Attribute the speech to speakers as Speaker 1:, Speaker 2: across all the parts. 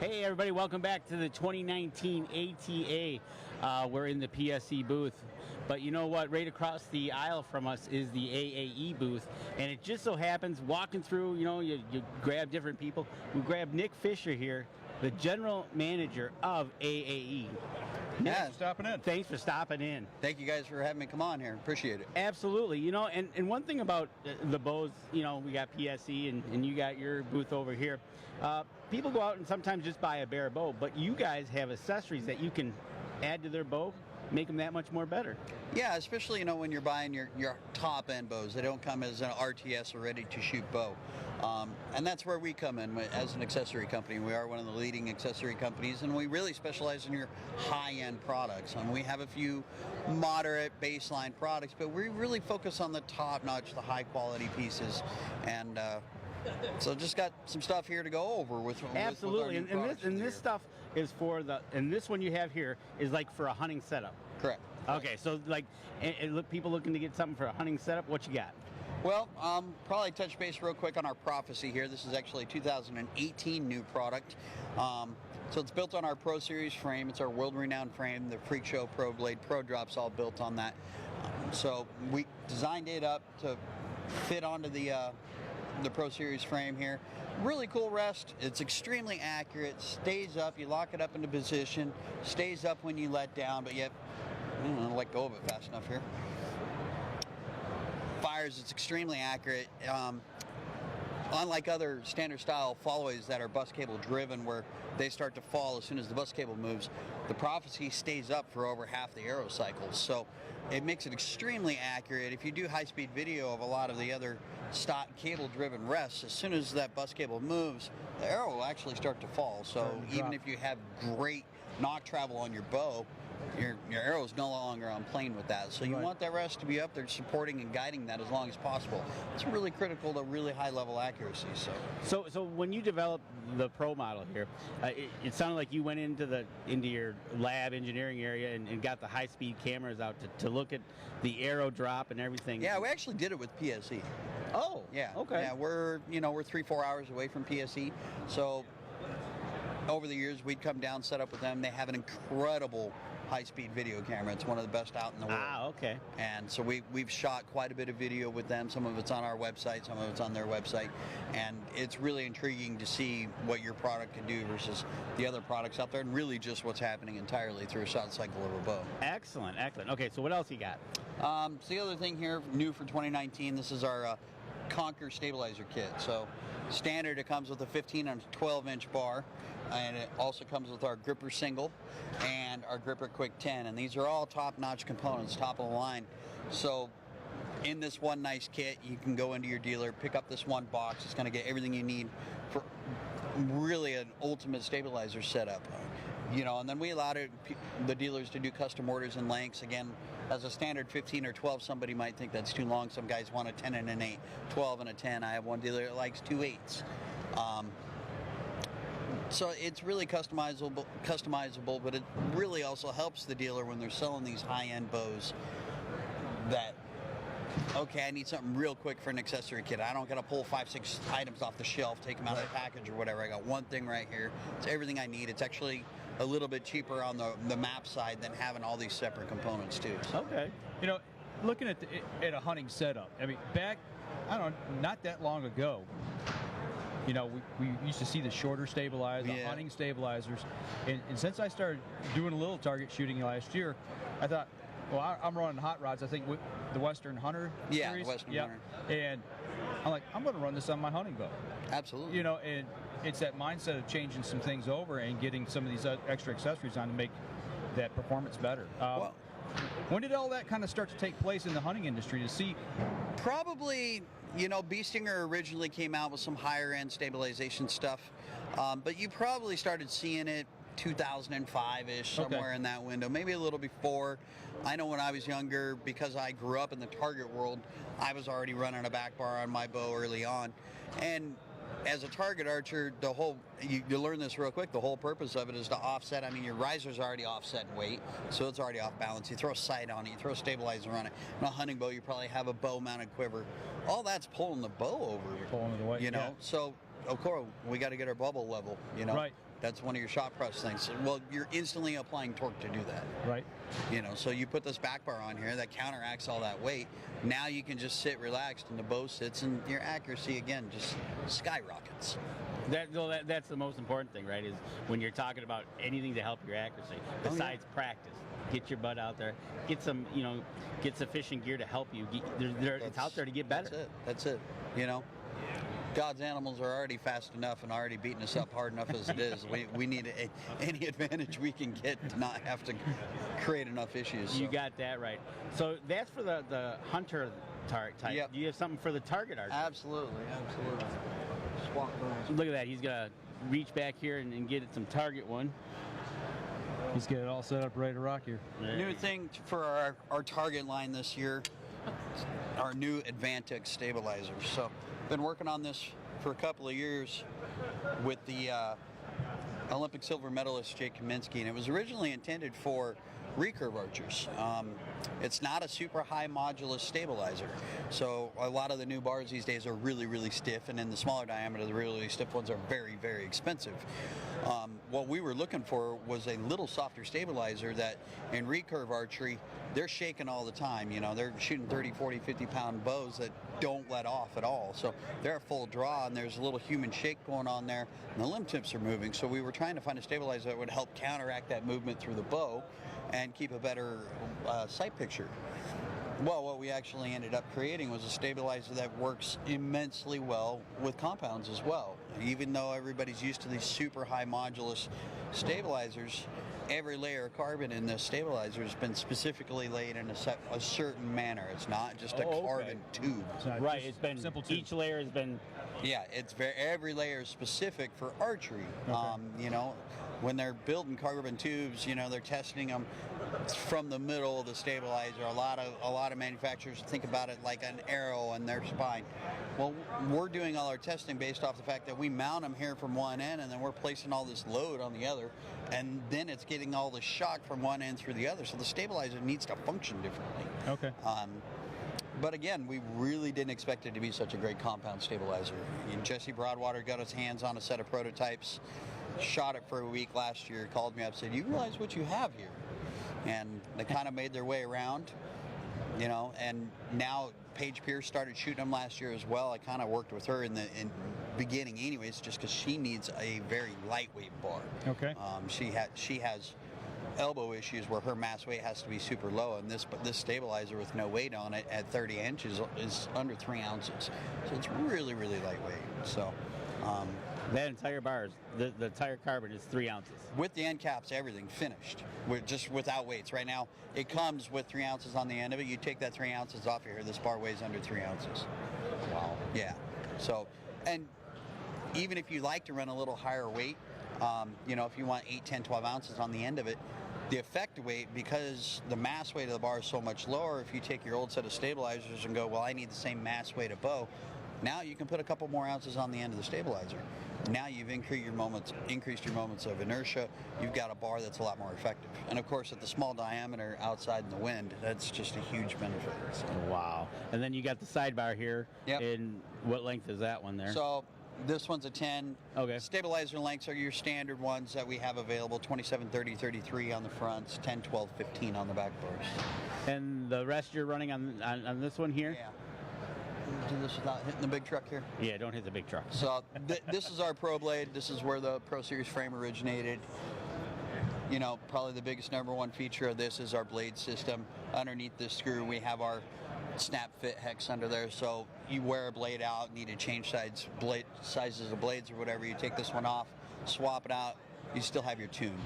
Speaker 1: Hey everybody, welcome back to the 2019 ATA. We're in the PSE booth, but you know what? Right across the aisle from us is the AAE booth, and it just so happens, walking through, you grab different people. We grabbed Nick Fisher here, the general manager of AAE.
Speaker 2: Yeah, stopping in.
Speaker 1: Thanks for stopping in.
Speaker 2: Thank you guys for having me come on here. Appreciate it.
Speaker 1: Absolutely. And one thing about the bows, we got PSE and you got your booth over here. People go out and sometimes just buy a bare bow, but you guys have accessories that you can add to their bow, make them that much more better.
Speaker 2: Yeah, especially when you're buying your top end bows. They don't come as an RTS or ready to shoot bow. And that's where we come in as an accessory company. We are one of the leading accessory companies, and we really specialize in your high-end products. We have a few moderate baseline products, but we really focus on the top-notch, the high-quality pieces. And so just got some stuff here to go over with.
Speaker 1: Absolutely, and this stuff is for and this one you have here is like for a hunting setup.
Speaker 2: Correct.
Speaker 1: Okay, so like, people looking to get something for a hunting setup, what you got?
Speaker 2: Well, probably touch base real quick on our Prophecy here. This is actually a 2018 new product. So it's built on our Pro Series frame. It's our world-renowned frame. The Freak Show Pro Blade Pro Drop's all built on that. So we designed it up to fit onto the Pro Series frame here. Really cool rest. It's extremely accurate. Stays up. You lock it up into position. Stays up when you let down, but yet let go of it fast enough here. Fires. It's extremely accurate. Unlike other standard style followaways that are bus cable driven, where they start to fall as soon as the bus cable moves, the Prophecy stays up for over half the arrow cycles. So it makes it extremely accurate. If you do high-speed video of a lot of the other stock cable-driven rests, as soon as that bus cable moves, the arrow will actually start to fall. So even if you have great knock travel on your bow, your arrow is no longer on plane with that. So you want that rest to be up there supporting and guiding that as long as possible. It's really critical to really high level accuracy.
Speaker 1: So when you developed the Pro model here, it sounded like you went into your lab engineering area and got the high speed cameras out to look at the arrow drop and everything.
Speaker 2: Yeah, we actually did it with PSE.
Speaker 1: Oh,
Speaker 2: yeah.
Speaker 1: Okay.
Speaker 2: Yeah, we're 3-4 hours away from PSE. So over the years, we'd come down, set up with them. They have an incredible high-speed video camera. It's one of the best out in the world.
Speaker 1: Ah, okay.
Speaker 2: And so we've shot quite a bit of video with them. Some of it's on our website, some of it's on their website. And it's really intriguing to see what your product can do versus the other products out there, and really just what's happening entirely through a shot cycle of a bow.
Speaker 1: Excellent, excellent. Okay, so what else you got?
Speaker 2: So the other thing here, new for 2019, this is our Conquer stabilizer kit. So standard, it comes with a 15 and 12-inch bar, and it also comes with our gripper single and our gripper quick 10, and these are all top-notch components, top of the line. So in this one nice kit, you can go into your dealer, pick up this one box. It's going to get everything you need for really an ultimate stabilizer setup. And then we allowed the dealers to do custom orders and lengths. Again, as a standard 15 or 12, somebody might think that's too long. Some guys want a 10 and an 8, 12 and a 10. I have one dealer that likes 2 8s. So it's really customizable, but it really also helps the dealer when they're selling these high-end bows that, okay, I need something real quick for an accessory kit. I don't got to pull 5-6 items off the shelf, take them out of the package or whatever. I got one thing right here. It's everything I need. It's actually a little bit cheaper on the map side than having all these separate components too. So.
Speaker 3: Okay. Looking at a hunting setup, I mean, back, I don't know, not that long ago, we used to see the shorter stabilizers, the hunting stabilizers, and since I started doing a little target shooting last year, I thought, well, I'm running hot rods. I think with the Western Hunter series.
Speaker 2: Western Hunter.
Speaker 3: And I'm like, I'm going to run this on my hunting bow.
Speaker 2: Absolutely.
Speaker 3: And it's that mindset of changing some things over and getting some of these extra accessories on to make that performance better. When did all that kind of start to take place in the hunting industry to see?
Speaker 2: Probably, Bee Stinger originally came out with some higher end stabilization stuff, but you probably started seeing it 2005-ish, somewhere in that window, maybe a little before. I know when I was younger, because I grew up in the target world, I was already running a back bar on my bow early on. And as a target archer, you learn this real quick, the whole purpose of it is to offset. I mean, your riser's already offset in weight, so it's already off balance. You throw a sight on it, you throw a stabilizer on it. On a hunting bow, you probably have a bow-mounted quiver. All that's pulling the bow over.
Speaker 3: Pulling it away,
Speaker 2: So, of course, we got to get our bubble level,
Speaker 3: Right.
Speaker 2: That's one of your shot press things. Well, you're instantly applying torque to do that.
Speaker 3: Right.
Speaker 2: You know, so you put this back bar on here that counteracts all that weight. Now you can just sit relaxed and the bow sits, and your accuracy again just skyrockets.
Speaker 1: That's the most important thing, right? Is when you're talking about anything to help your accuracy, besides practice. Get your butt out there. Get some, get sufficient gear to help you. It's out there to get better.
Speaker 2: That's it. You know, God's animals are already fast enough and already beating us up hard enough as it is. We need any advantage we can get to not have to create enough issues. So.
Speaker 1: You got that right. So that's for the hunter type.
Speaker 2: Yep.
Speaker 1: Do you have something for the target archer?
Speaker 2: Absolutely. Just walk around.
Speaker 1: Look at that. He's gonna reach back here and get some target one.
Speaker 3: He's got it all set up ready to rock here.
Speaker 2: New thing for our target line this year, our new Advantix stabilizers. So, been working on this for a couple of years with the Olympic silver medalist Jake Kaminsky, and it was originally intended for recurve archers. It's not a super high modulus stabilizer, so a lot of the new bars these days are really, really stiff, and in the smaller diameter, the really stiff ones are very, very expensive. What we were looking for was a little softer stabilizer that in recurve archery, they're shaking all the time. You know, they're shooting 30, 40, 50-pound bows that don't let off at all. So they're full draw, and there's a little human shake going on there, and the limb tips are moving. So we were trying to find a stabilizer that would help counteract that movement through the bow and keep a better sight picture. Well, what we actually ended up creating was a stabilizer that works immensely well with compounds as well. Even though everybody's used to these super high modulus stabilizers, every layer of carbon in this stabilizer has been specifically laid in a certain manner. It's not just a carbon tube.
Speaker 1: Right, it's been
Speaker 3: simple tube.
Speaker 1: Each layer has been.
Speaker 2: Yeah, every layer is specific for archery.
Speaker 3: Okay.
Speaker 2: You know, when they're building carbon tubes, you know, they're testing them from the middle of the stabilizer. A lot of manufacturers think about it like an arrow in their spine. Well, we're doing all our testing based off the fact that we mount them here from one end, and then we're placing all this load on the other, and then it's getting all the shock from one end through the other. So the stabilizer needs to function differently.
Speaker 3: Okay.
Speaker 2: But again, we really didn't expect it to be such a great compound stabilizer. Jesse Broadwater got his hands on a set of prototypes, shot it for a week last year, called me up, said, "You realize what you have here?" And they kind of made their way around, you know, and now Paige Pierce started shooting them last year as well. I kind of worked with her in the beginning anyways, just because she needs a very lightweight bar.
Speaker 3: Okay.
Speaker 2: She has elbow issues where her mass weight has to be super low, and this stabilizer with no weight on it at 30 inches is under 3 ounces, so it's really, really lightweight. So
Speaker 1: That entire bar, the entire carbon is 3 ounces.
Speaker 2: with the end caps, everything finished, just without weights. Right now, it comes with 3 ounces on the end of it. You take that 3 ounces off here, this bar weighs under 3 ounces.
Speaker 1: Wow.
Speaker 2: Yeah. So, and even if you like to run a little higher weight, you know, if you want 8, 10, 12 ounces on the end of it, the effective weight, because the mass weight of the bar is so much lower, if you take your old set of stabilizers and go, well, I need the same mass weight of bow, now you can put a couple more ounces on the end of the stabilizer. Now you've increased your moments of inertia. You've got a bar that's a lot more effective. And of course, at the small diameter outside in the wind, that's just a huge benefit. So.
Speaker 1: Wow. And then you got the sidebar here.
Speaker 2: Yep.
Speaker 1: And what length is that one there?
Speaker 2: So this one's a 10.
Speaker 1: Okay.
Speaker 2: Stabilizer lengths are your standard ones that we have available, 27, 30, 33 on the fronts, 10, 12, 15 on the back bars.
Speaker 1: And the rest you're running on this one here?
Speaker 2: Yeah. Do this without hitting the big truck here.
Speaker 1: Yeah, don't hit the big truck.
Speaker 2: So this is our Pro Blade. This is where the Pro Series frame originated. You know, probably the biggest #1 feature of this is our blade system. Underneath this screw, we have our snap fit hex under there. So you wear a blade out, need to change sizes of blades or whatever. You take this one off, swap it out. You still have your tune.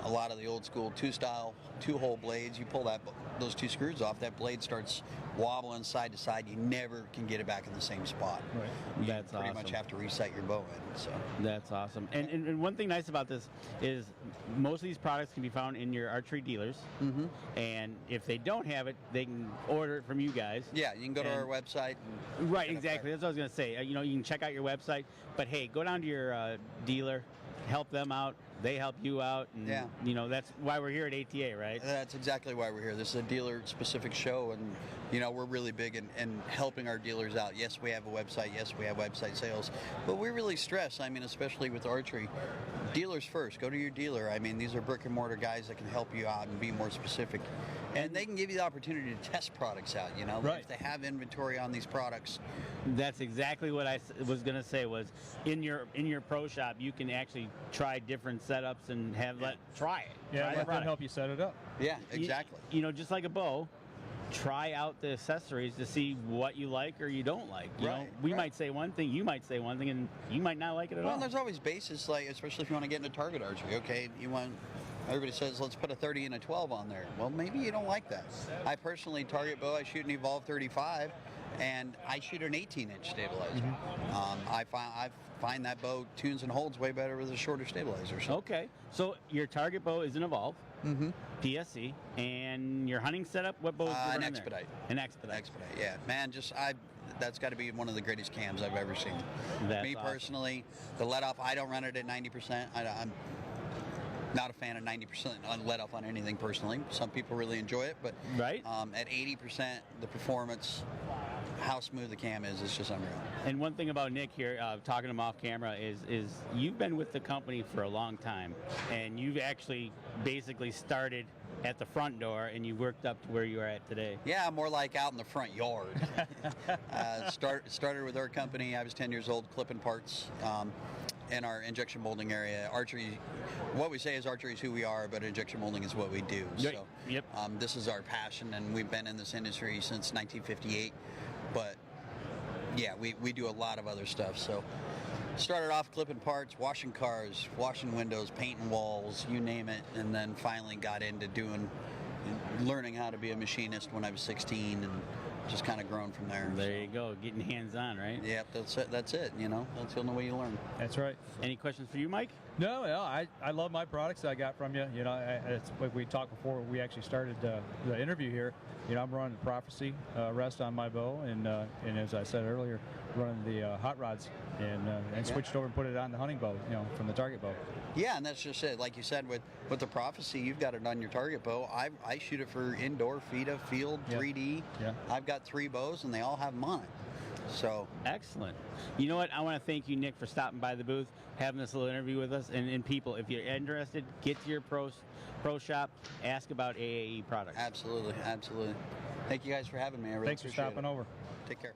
Speaker 2: A lot of the old school two-hole blades, you pull those 2 screws off, that blade starts wobbling side to side. You never can get it back in the same spot.
Speaker 3: Right.
Speaker 1: That's
Speaker 2: pretty
Speaker 1: awesome.
Speaker 2: much have to reset your bow in. So
Speaker 1: That's awesome. And one thing nice about this is most of these products can be found in your archery dealers.
Speaker 2: Mm-hmm.
Speaker 1: And if they don't have it, they can order it from you guys.
Speaker 2: yeah, you can go to our website.
Speaker 1: Right, exactly. That's what I was going to say. You know, you can check out your website, but hey, go down to your dealer, help them out, they help you out, and
Speaker 2: Yeah.
Speaker 1: you know that's why we're here at ATA, right?
Speaker 2: That's exactly why we're here. This is a dealer-specific show, and you know we're really big in helping our dealers out. Yes, we have a website. Yes, we have website sales, but we really stress. I mean, especially with archery, dealers first. Go to your dealer. I mean, these are brick and mortar guys that can help you out and be more specific, and they can give you the opportunity to test products out. You know,
Speaker 3: Right.
Speaker 2: if they have inventory on these products.
Speaker 1: That's exactly what I was going to say. Was in your pro shop, you can actually try different setups and try it.
Speaker 3: Yeah,
Speaker 1: Try the
Speaker 3: let them
Speaker 1: product.
Speaker 3: help you set it up.
Speaker 2: Yeah, exactly.
Speaker 1: You know, just like a bow, try out the accessories to see what you like or you don't like. You know,
Speaker 2: Right,
Speaker 1: we
Speaker 2: right.
Speaker 1: might say one thing, you might say one thing, and you might not like it at
Speaker 2: Well,
Speaker 1: all.
Speaker 2: there's always bases, like especially if you want to get into target archery. Okay, you want. Everybody says let's put a 30 and a 12 on there. Well, maybe you don't like that. I personally target bow. I shoot an Evolve 35, and I shoot an 18-inch stabilizer. I find that bow tunes and holds way better with a shorter stabilizer. So.
Speaker 1: Okay, so your target bow is an Evolve, PSC, and your hunting setup. What bow is
Speaker 2: An
Speaker 1: running there?
Speaker 2: Expedite.
Speaker 1: An Expedite.
Speaker 2: Expedite, yeah, man. That's got to be one of the greatest cams I've ever seen.
Speaker 1: That's
Speaker 2: Me
Speaker 1: awesome.
Speaker 2: personally, the let off, I don't run it at 90%. I'm not a fan of 90% on let off on anything personally. Some people really enjoy it, but
Speaker 1: Right.
Speaker 2: at 80%, the performance, how smooth the cam is just unreal.
Speaker 1: And one thing about Nick here, talking to him off camera, is you've been with the company for a long time, and you've actually basically started at the front door, and you worked up to where you are at today.
Speaker 2: Yeah, more like out in the front yard. Started with our company. I was 10 years old, clipping parts in our injection molding area. Archery, what we say is archery is who we are, but injection molding is what we do.
Speaker 1: Yep.
Speaker 2: So
Speaker 1: Yep.
Speaker 2: this is our passion, and we've been in this industry since 1958. But yeah, we do a lot of other stuff. So started off clipping parts, washing cars, washing windows, painting walls, you name it, and then finally got into learning how to be a machinist when I was 16, and just kind of grown from there.
Speaker 1: There you go, getting hands-on, right?
Speaker 2: Yep, that's it. You know, that's the only way you learn.
Speaker 3: That's right.
Speaker 1: Any questions for you, Mike?
Speaker 3: No, I love my products that I got from you. You know, it's like we talked before we actually started the interview here. You know, I'm running the Prophecy rest on my bow, and as I said earlier, running the hot rods, and switched over and put it on the hunting bow. You know, from the target bow.
Speaker 2: Yeah, and that's just it. Like you said, with the Prophecy, you've got it on your target bow. I shoot it for indoor, FIDA, field,
Speaker 3: Yeah.
Speaker 2: 3D.
Speaker 3: Yeah.
Speaker 2: I've got 3 bows, and they all have them on it. So
Speaker 1: Excellent. You know what? I want to thank you, Nick, for stopping by the booth, having this little interview with us. And people, if you're interested, get to your pro shop, ask about AAE products.
Speaker 2: absolutely. Thank you guys for having me. I really
Speaker 3: Thanks for
Speaker 2: appreciate
Speaker 3: stopping
Speaker 2: it.
Speaker 3: over.
Speaker 2: Take care.